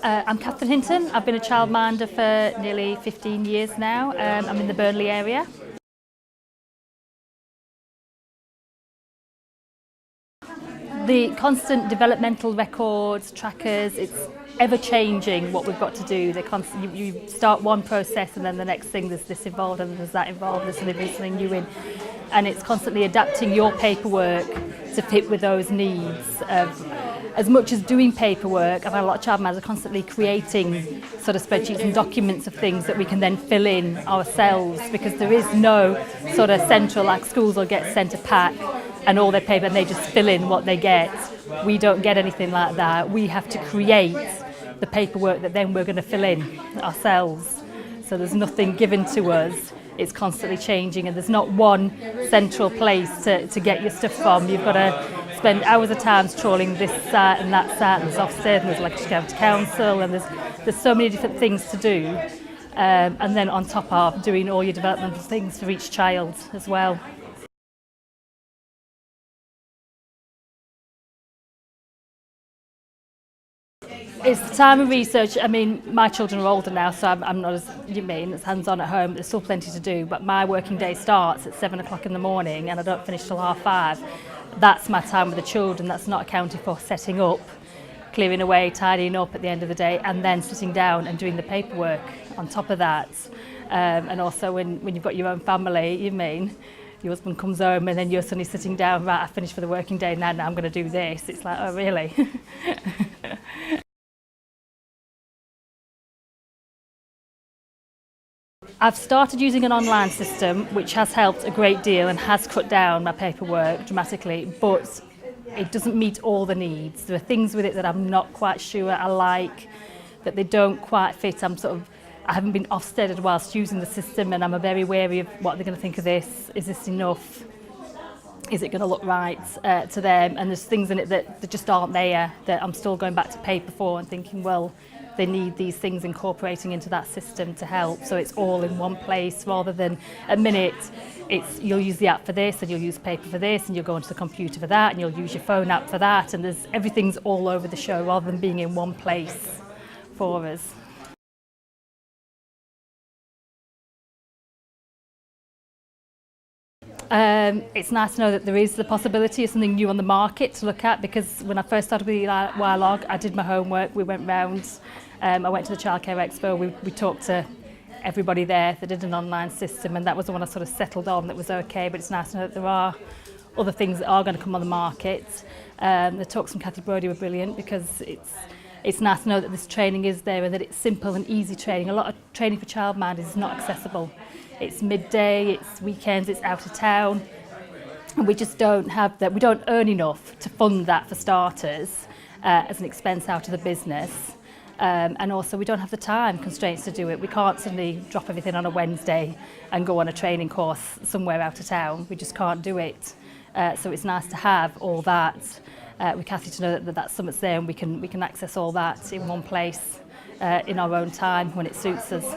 I'm Catherine Hinton. I've been a childminder for nearly 15 years now. I'm in the Burnley area. The constant developmental records, trackers, it's ever changing what we've got to do. You start one process and then the next thing there's this involved and there's that involved, there's something new in. And it's constantly adapting your paperwork to fit with those needs. As much as doing paperwork, I've had a lot of childminders are constantly creating sort of spreadsheets and documents of things that we can then fill in ourselves, because there is no sort of central, like schools will get sent a pack and all their paper and they just fill in what they get. We don't get anything like that. We have to create the paperwork that then we're going to fill in ourselves. So there's nothing given to us. It's constantly changing and there's not one central place to get your stuff from. You've got to spend hours of time trawling this site and that site, and there's Ofsted and there's like County Council, and there's so many different things to do. And then on top of doing all your developmental things for each child as well. It's the time of research. I mean, my children are older now, so I'm not as as hands-on at home. There's still plenty to do, but my working day starts at 7 o'clock in the morning and I don't finish till 5:30. That's my time with the children. That's not accounted for setting up, clearing away, tidying up at the end of the day, and then sitting down and doing the paperwork on top of that. And also when you've got your own family, your husband comes home and then you're suddenly sitting down, right, I finished for the working day, now I'm going to do this. It's like, oh, really? I've started using an online system which has helped a great deal and has cut down my paperwork dramatically, but it doesn't meet all the needs. There are things with it that I'm not quite sure I like, that they don't quite fit. I haven't been Ofsteded whilst using the system, and I'm very wary of what they're going to think of this. Is this enough? Is it going to look right to them? And there's things in it that just aren't there, that I'm still going back to paper for and thinking, well, they need these things incorporating into that system to help, so it's all in one place rather than a minute you'll use the app for this and you'll use paper for this and you'll go onto the computer for that and you'll use your phone app for that, and everything's all over the show rather than being in one place for us. It's nice to know that there is the possibility of something new on the market to look at, because when I first started with Log, I did my homework, we went round, I went to the Childcare Expo, we talked to everybody there that did an online system, and that was the one I sort of settled on that was okay. But it's nice to know that there are other things that are going to come on the market. The talks from Cathy Brodie were brilliant, because it's nice to know that this training is there and that it's simple and easy training. A lot of training for childminders is not accessible. It's midday, it's weekends, it's out of town, and we just don't have that. We don't earn enough to fund that for starters as an expense out of the business, and also we don't have the time constraints to do it. We can't suddenly drop everything on a Wednesday and go on a training course somewhere out of town. We just can't do it. So it's nice to have all that with Cathy, to know that something's there and we can access all that in one place in our own time when it suits us.